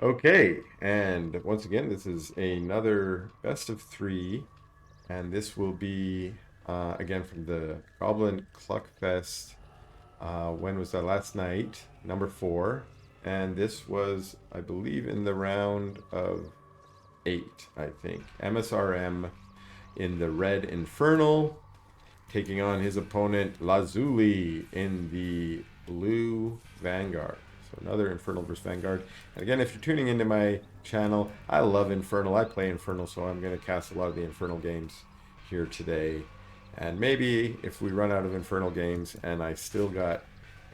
Okay, and once again, this is another best of three, and this will be again from the Goblin Cluckfest. When was that? Last night, number four, and this was, I believe, in the round of eight. I think msrm in the red Infernal, taking on his opponent LaZuli in the blue Vanguard. So another Infernal versus Vanguard. And again, if you're tuning into my channel, I love Infernal. I play Infernal, so I'm going to cast a lot of the Infernal games here today. And maybe if we run out of Infernal games and I still got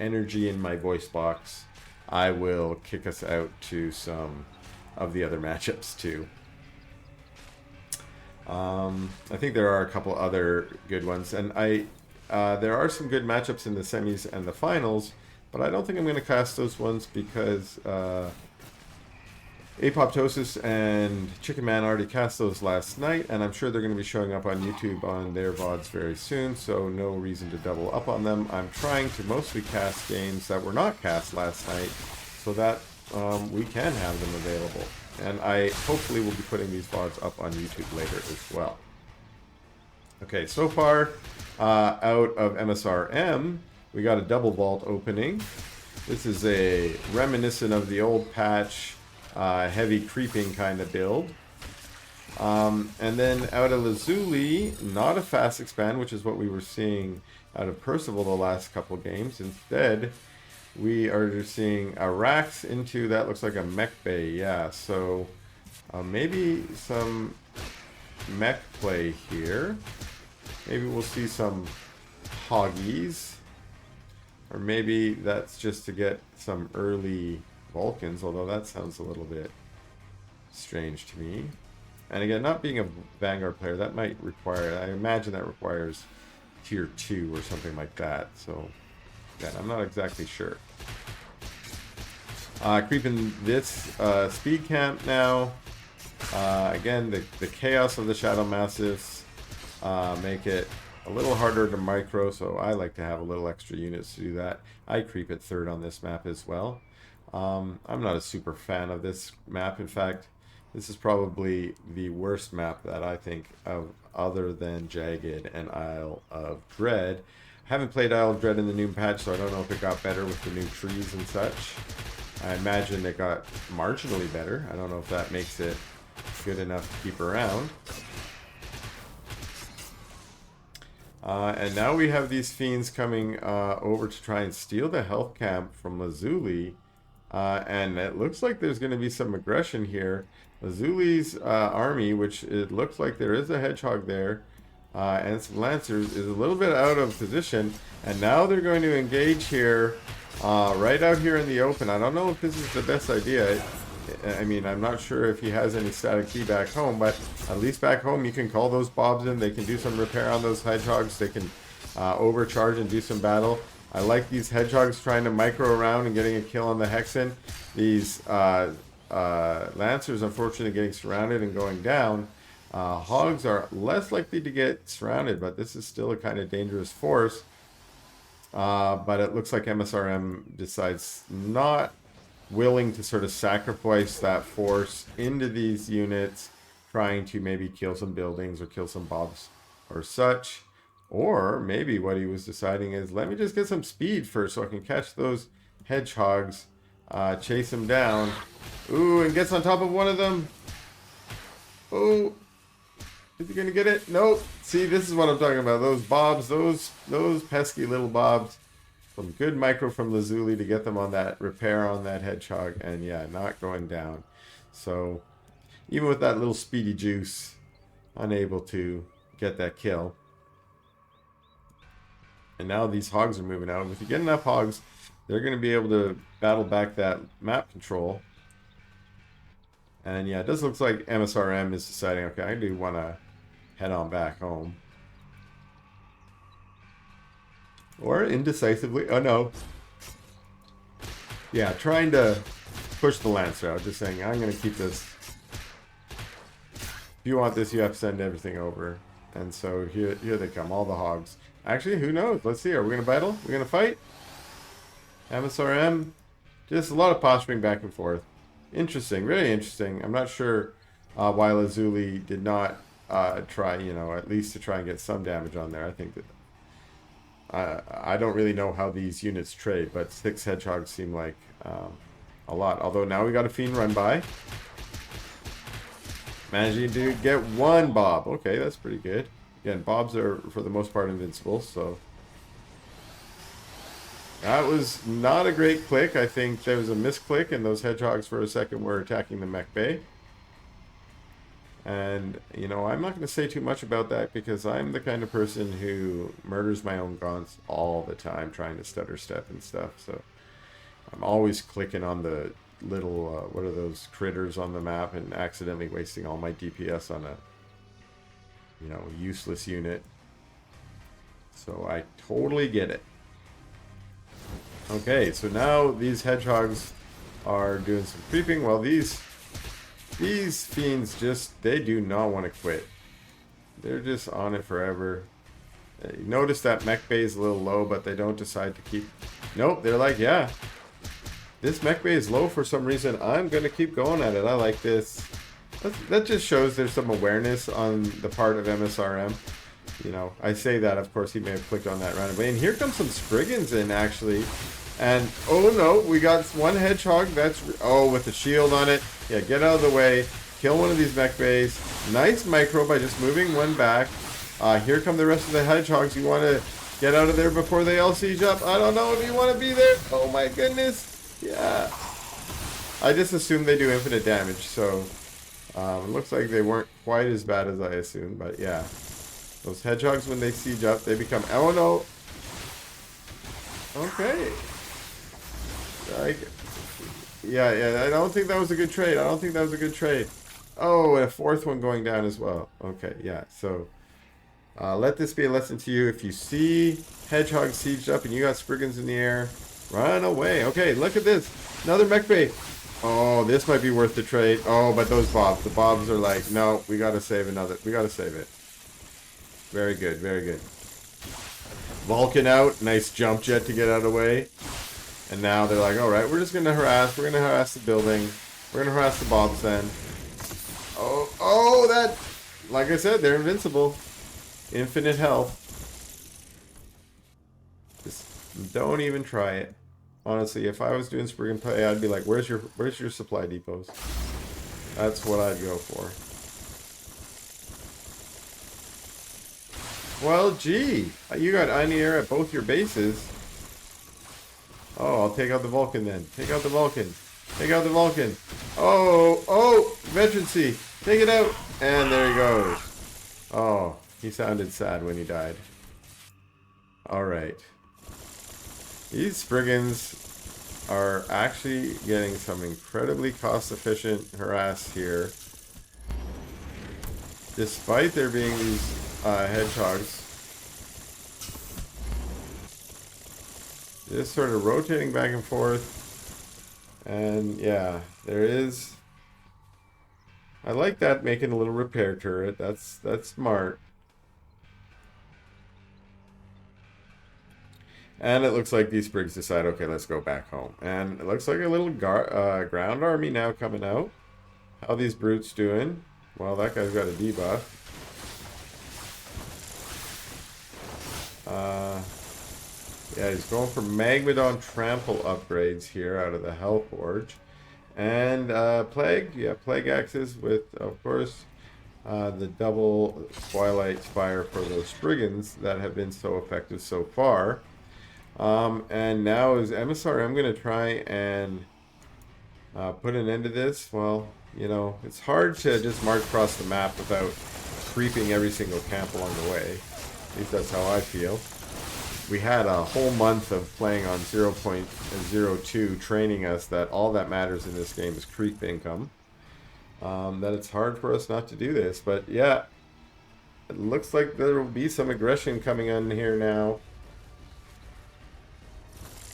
energy in my voice box, I will kick us out to some of the other matchups too. I think there are a couple other good ones, and there are some good matchups in the semis and the finals, but I don't think I'm going to cast those ones because Apoptosis and Chicken Man already cast those last night, and I'm sure they're going to be showing up on YouTube on their VODs very soon, so no reason to double up on them. I'm trying to mostly cast games that were not cast last night so that we can have them available. And I hopefully will be putting these VODs up on YouTube later as well. Okay, so far out of MSRM, we got a double vault opening. This is a reminiscent of the old patch, heavy creeping kind of build. And then out of LaZuli, not a fast expand, which is what we were seeing out of Percival the last couple games. Instead, we are just seeing a Rax into that looks like a mech bay. Yeah, so maybe some mech play here. Maybe we'll see some Hoggies. Or maybe that's just to get some early Vulcans, although that sounds a little bit strange to me. And again, not being a Vanguard player, that might require, I imagine that requires tier 2 or something like that. So, again, I'm not exactly sure. Creeping this speed camp now. Again, the chaos of the Shadow Massives make it a little harder to micro, so I like to have a little extra units to do that. I creep at third on this map as well. I'm not a super fan of this map. In fact, this is probably the worst map that I think of other than Jagged and Isle of Dread. I haven't played Isle of Dread in the new patch, so I don't know if it got better with the new trees and such. I imagine it got marginally better. I don't know if that makes it good enough to keep around. And now we have these fiends coming over to try and steal the health camp from LaZuli. And it looks like there's going to be some aggression here. LaZuli's army, which it looks like there is a hedgehog there, and some lancers, is a little bit out of position. And now they're going to engage here, right out here in the open. I don't know if this is the best idea. I mean, I'm not sure if he has any static key back home, but at least back home you can call those bobs in. They can do some repair on those hedgehogs. They can overcharge and do some battle. I like these hedgehogs trying to micro around and getting a kill on the Hexen. These Lancers, unfortunately, getting surrounded and going down. Hogs are less likely to get surrounded, but this is still a kind of dangerous force. But it looks like MSRM decides not willing to sort of sacrifice that force into these units, trying to maybe kill some buildings or kill some bobs or such. Or maybe what he was deciding is, let me just get some speed first so I can catch those hedgehogs, chase them down. Ooh, and gets on top of one of them. Oh, is he gonna get it? Nope. See, this is what I'm talking about. Those bobs, those pesky little bobs. Some good micro from LaZuli to get them on that repair on that hedgehog, and yeah, not going down. So even with that little speedy juice, unable to get that kill. And now these hogs are moving out. If you get enough hogs, they're going to be able to battle back that map control. And yeah, it does look like MSRM is deciding, okay, I do want to head on back home. Or indecisively, oh no. Yeah, trying to push the Lancer out, just saying, I'm going to keep this. If you want this, you have to send everything over. And so here they come, all the hogs. Actually, who knows? Let's see, are we going to battle? We're going to fight? MSRM, just a lot of posturing back and forth. Interesting, very interesting. I'm not sure why LaZuli did not try, you know, at least to try and get some damage on there. I think that I don't really know how these units trade, but 6 hedgehogs seem like a lot. Although now we got a fiend run by. Managing to get 1 Bob. Okay, that's pretty good. Again, Bobs are for the most part invincible, so that was not a great click. I think there was a misclick, and those hedgehogs for a second were attacking the mech bay. And, you know, I'm not going to say too much about that because I'm the kind of person who murders my own gaunts all the time trying to stutter step and stuff. So I'm always clicking on the little, what are those critters on the map and accidentally wasting all my DPS on a, you know, useless unit. So I totally get it. Okay, so now these hedgehogs are doing some creeping while these fiends just, they do not want to quit. They're just on it forever. You notice that mech bay is a little low, but they don't decide to keep... Nope, they're like, yeah, this mech bay is low for some reason. I'm going to keep going at it. I like this. That just shows there's some awareness on the part of MSRM. You know, I say that, of course, he may have clicked on that randomly. And here comes some Spriggans in, actually. And, oh no, we got 1 hedgehog. That's, oh, with the shield on it. Yeah, get out of the way. Kill one of these mech bays. Nice micro by just moving 1 back. Here come the rest of the hedgehogs. You want to get out of there before they all siege up? I don't know if you want to be there. Oh my goodness. Yeah. I just assumed they do infinite damage, so it looks like they weren't quite as bad as I assumed, but yeah. Those hedgehogs, when they siege up, they become... Oh no. Okay. Yeah, I don't think that was a good trade. I don't think that was a good trade. Oh, and a 4th one going down as well. Okay, yeah, so let this be a lesson to you. If you see hedgehogs sieged up and you got Spriggans in the air, run away. Okay, look at this. Another mech bay. Oh, this might be worth the trade. Oh, but those bobs. The bobs are like, no, we got to save another. We got to save it. Very good, very good. Vulcan out. Nice jump jet to get out of the way. And now they're like, all right, we're just going to harass. We're going to harass the building. We're going to harass the bobs then. Oh, that... Like I said, they're invincible. Infinite health. Just don't even try it. Honestly, if I was doing Spriggan play, I'd be like, where's your supply depots? That's what I'd go for. Well, gee. You got Anier at both your bases. Oh, I'll take out the Vulcan then. Take out the Vulcan. Take out the Vulcan. Oh, Veterancy. Take it out. And there he goes. Oh, he sounded sad when he died. Alright. These Spriggans are actually getting some incredibly cost-efficient harass here. Despite there being these hedgehogs. Just sort of rotating back and forth. And yeah, there is... I like that, making a little repair turret. That's smart. And it looks like these Sprigs decide, okay, let's go back home. And it looks like a little ground army now coming out. How these brutes doing? Well, that guy's got a debuff. Yeah, he's going for Magmadon Trample upgrades here out of the Hell Forge. And Plague, yeah, Plague Axes with, of course, the double Twilight Spire for those Spriggans that have been so effective so far. And now is MSRM going to try and put an end to this? Well, you know, it's hard to just march across the map without creeping every single camp along the way. At least that's how I feel. We had a whole month of playing on 0.02 training us that all that matters in this game is creep income. That it's hard for us not to do this. But yeah, it looks like there will be some aggression coming in here now.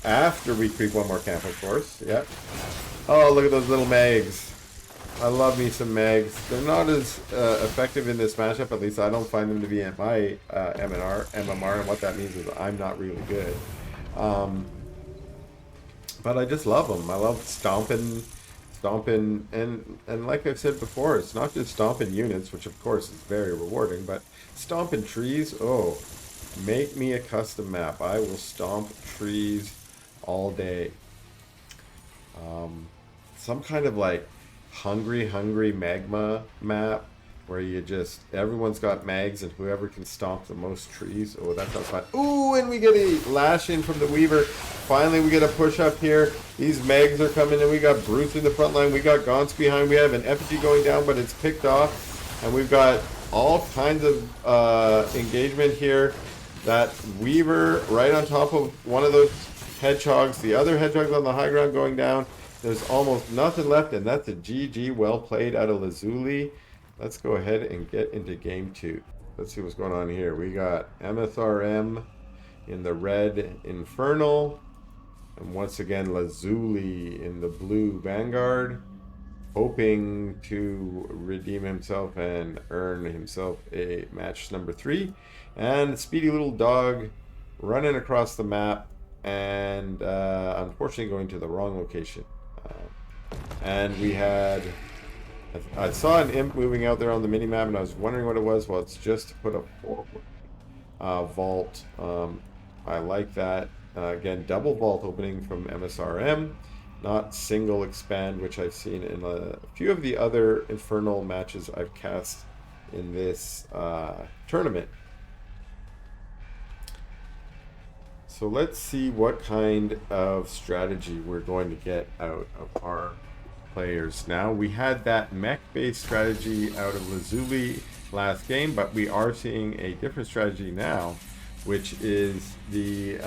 After we creep one more camp, of course. Yep. Oh, look at those little mags. I love me some mags. They're not as effective in this matchup. At least I don't find them to be at my MMR. And what that means is I'm not really good. But I just love them. I love stomping stomping, and like I've said before, it's not just stomping units, which of course is very rewarding, but stomping trees. Oh, make me a custom map. I will stomp trees all day. Some kind of like hungry magma map where you just everyone's got mags and whoever can stomp the most trees. Oh, that sounds fun. Ooh, and we get a lash in from the Weaver. Finally, we get a push up here. These mags are coming in. We got Brutes in the front line. We got Gaunts behind. We have an effigy going down, but it's picked off. And we've got all kinds of engagement here. That Weaver right on top of one of those hedgehogs. The other hedgehog's on the high ground going down. There's almost nothing left, and that's a GG. Well played out of LaZuli. Let's go ahead and get into game 2. Let's see what's going on here. We got msrm in the red Infernal, and once again LaZuli in the blue Vanguard, hoping to redeem himself and earn himself a match number 3. And speedy little dog running across the map, and unfortunately going to the wrong location. And we had, I saw an imp moving out there on the mini-map, and I was wondering what it was. Well, it's just to put a forward vault. I like that. Again, double vault opening from msrm, not single expand, which I've seen in a few of the other Infernal matches I've cast in this tournament. So let's see what kind of strategy we're going to get out of our players. Now, we had that mech-based strategy out of LaZuli last game, but we are seeing a different strategy now, which is the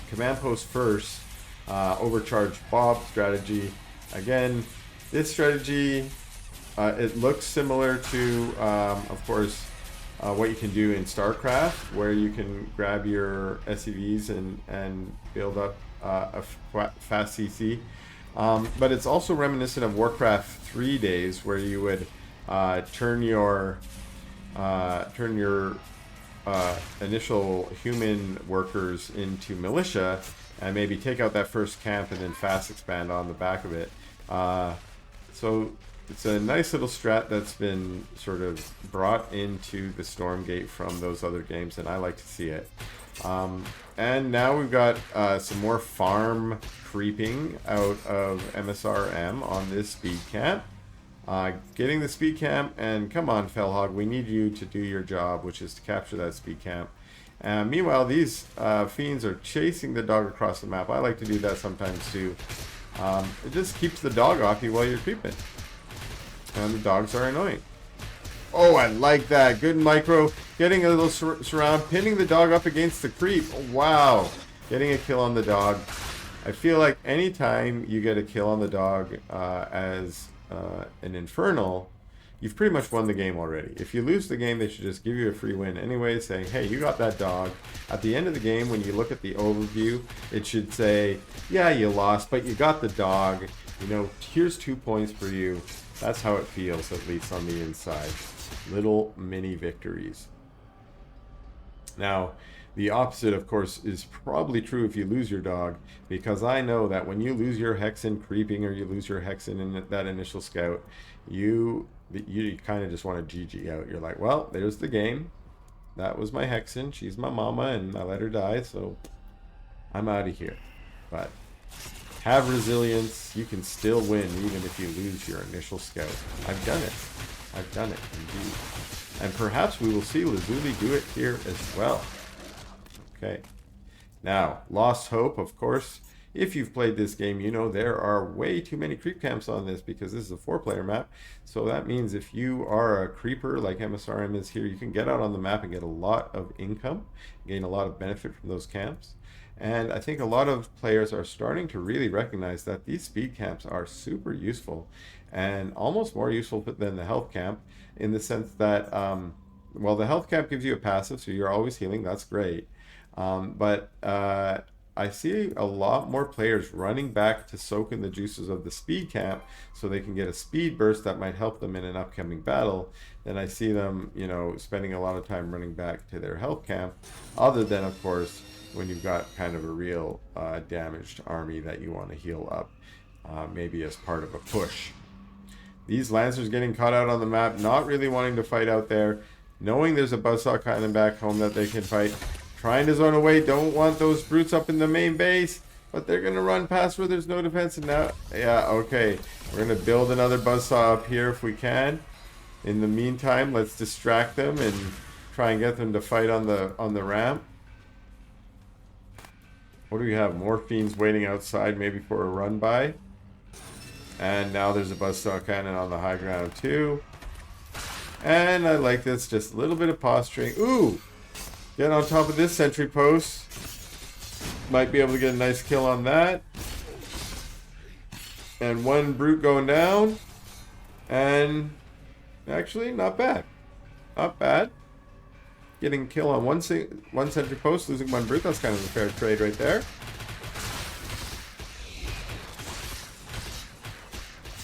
command post first, overcharge Bob strategy. Again, this strategy, it looks similar to, of course, what you can do in StarCraft, where you can grab your SCVs and build up a fast CC. But it's also reminiscent of Warcraft 3 days, where you would turn your initial human workers into militia, and maybe take out that first camp and then fast expand on the back of it. So it's a nice little strat that's been sort of brought into the Stormgate from those other games, and I like to see it. And now we've got some more farm creeping out of msrm on this speed camp. Getting the speed camp, and come on, Fellhog, we need you to do your job, which is to capture that speed camp. Meanwhile, these fiends are chasing the dog across the map. I like to do that sometimes too. It just keeps the dog off you while you're creeping. And the dogs are annoying. Oh, I like that. Good micro. Getting a little surround, pinning the dog up against the creep. Oh, wow. Getting a kill on the dog. I feel like anytime you get a kill on the dog as an Infernal, you've pretty much won the game already. If you lose the game, they should just give you a free win anyway, saying, hey, you got that dog. At the end of the game, when you look at the overview, it should say, yeah, you lost, but you got the dog. You know, here's 2 points for you. That's how it feels, at least on the inside. Little mini victories. Now, the opposite, of course, is probably true if you lose your dog, because I know that when you lose your Hexen creeping, or you lose your Hexen in that initial scout, you kind of just want to GG out. You're like, well, there's the game. That was my Hexen. She's my mama, and I let her die, so I'm out of here. But have resilience. You can still win even if you lose your initial scout. I've done it. I've done it, indeed. And perhaps we will see LaZuli do it here as well. Okay. Now, Lost Hope, of course. If you've played this game, you know there are way too many creep camps on this, because this is a 4-player map. So that means if you are a creeper like msrm is here, you can get out on the map and get a lot of income, gain a lot of benefit from those camps. And I think a lot of players are starting to really recognize that these speed camps are super useful, and almost more useful than the health camp, in the sense that, well, the health camp gives you a passive, so you're always healing. That's great. But I see a lot more players running back to soak in the juices of the speed camp so they can get a speed burst that might help them in an upcoming battle, than I see them, you know, spending a lot of time running back to their health camp, other than, of course, when you've got kind of a real damaged army that you want to heal up. maybe as part of a push. These Lancers getting caught out on the map, not really wanting to fight out there, knowing there's a Buzzsaw Cannon back home that they can fight, trying to zone away, don't want those brutes up in the main base, but they're going to run past where there's no defense, and now, yeah, okay, we're going to build another Buzzsaw up here if we can. In the meantime, let's distract them and try and get them to fight on the ramp. What do we have? More Fiends waiting outside, maybe for a run by. And now there's a Buzzsaw Cannon on the high ground too. And I like this, just a little bit of posturing. Ooh! Get on top of this sentry post. Might be able to get a nice kill on that. And one brute going down. And actually, not bad. Not bad. Getting a kill on one sentry post, losing one brute. That's kind of a fair trade right there.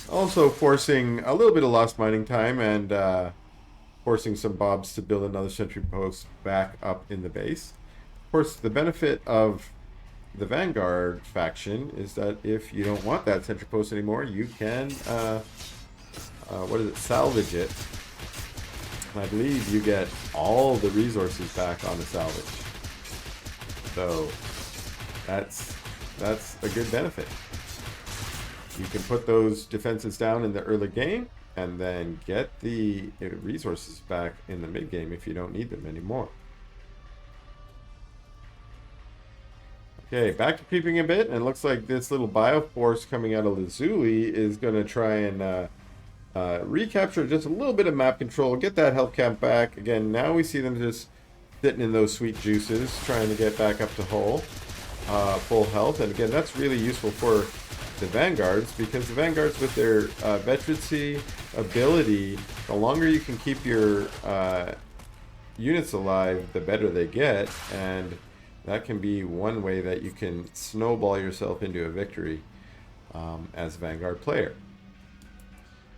Also forcing a little bit of lost mining time and forcing some Bobs to build another sentry post back up in the base. Of course, the benefit of the Vanguard faction is that if you don't want that sentry post anymore, you can, salvage it. And I believe you get all the resources back on the salvage. So that's a good benefit. You can put those defenses down in the early game and then get the resources back in the mid game if you don't need them anymore. Okay, back to creeping a bit, and it looks like this little Bioforce coming out of LaZuli is going to try and recapture just a little bit of map control, get that health count back. Again, now we see them just sitting in those sweet juices, trying to get back up to full health. And again, that's really useful for the Vanguards, because the Vanguards with their veterancy ability, the longer you can keep your units alive, the better they get, and that can be one way that you can snowball yourself into a victory as a Vanguard player.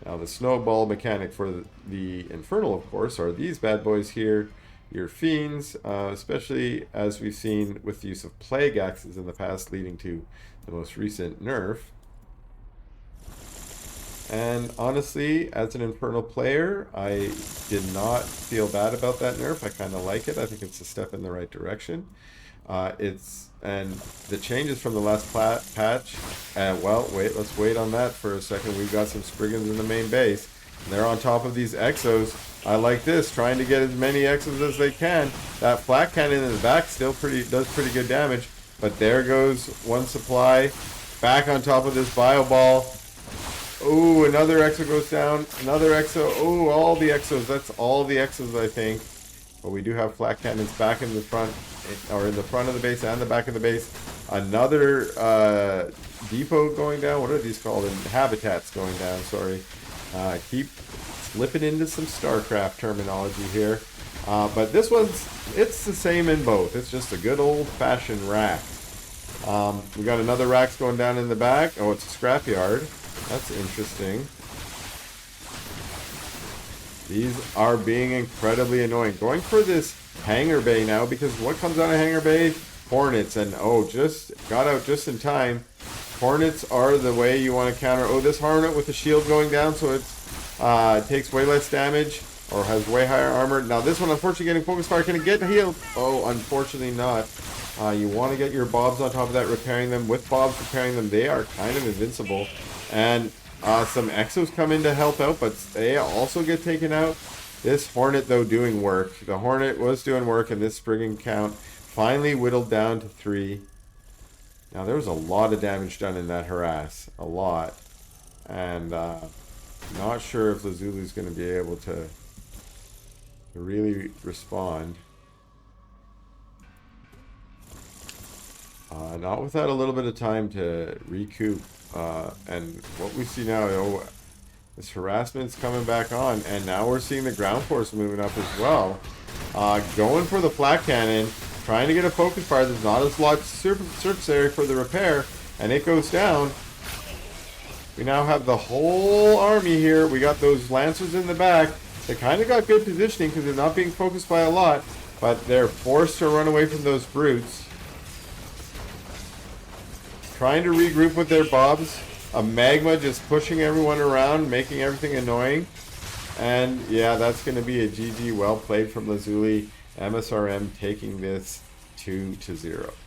Now the snowball mechanic for the Infernal, of course, are these bad boys here, your Fiends, especially as we've seen with the use of Plague Axes in the past, leading to the most recent nerf. And honestly, as an Infernal player, I did not feel bad about that nerf. I kind of like it. I think it's a step in the right direction. And the changes from the last patch, well, let's wait on that for a second. We've got some Spriggans in the main base. And they're on top of these Exos. I like this, trying to get as many Exos as they can. That Flak Cannon in the back still does pretty good damage. But there goes one supply. Back on top of this Bio Ball. Ooh, another Exo goes down. Another Exo. Ooh, all the Exos. That's all the Exos, I think. But we do have Flak Cannons back in the front, or in the front of the base and the back of the base. Another depot going down. What are these called? Habitats going down, sorry. Keep slipping into some StarCraft terminology here. But this one's, it's the same in both. It's just a good old-fashioned rack. We got another racks going down in the back. Oh, it's a scrapyard. That's interesting. These are being incredibly annoying. Going for this hangar bay now, because what comes out of hangar bay? Hornets. And oh, just got out just in time. Hornets are the way you want to counter. Oh, this Hornet with the shield going down, so it takes way less damage, or has way higher armor. Now this one, unfortunately, getting focus fire. Can it get healed? Oh, unfortunately not. You want to get your Bobs on top of that, repairing them. With Bobs repairing them, they are kind of invincible. And some Exos come in to help out, but they also get taken out. This Hornet, though, doing work. The Hornet was doing work, and this Spriggan count finally whittled down to 3. Now, there was a lot of damage done in that harass. A lot. And not sure if LaZuli is going to be able to really respond. Not without a little bit of time to recoup. And what we see now, oh, this harassment's coming back on, and now we're seeing the ground force moving up as well. Going for the Flak Cannon, trying to get a focus fire. There's not as large surface area for the repair, and it goes down. We now have the whole army here. We got those Lancers in the back. They kind of got good positioning because they're not being focused by a lot, but they're forced to run away from those brutes. Trying to regroup with their Bobs. A magma just pushing everyone around, making everything annoying. And yeah, that's going to be a GG. Well played from LaZuli. MSRM taking this 2-0.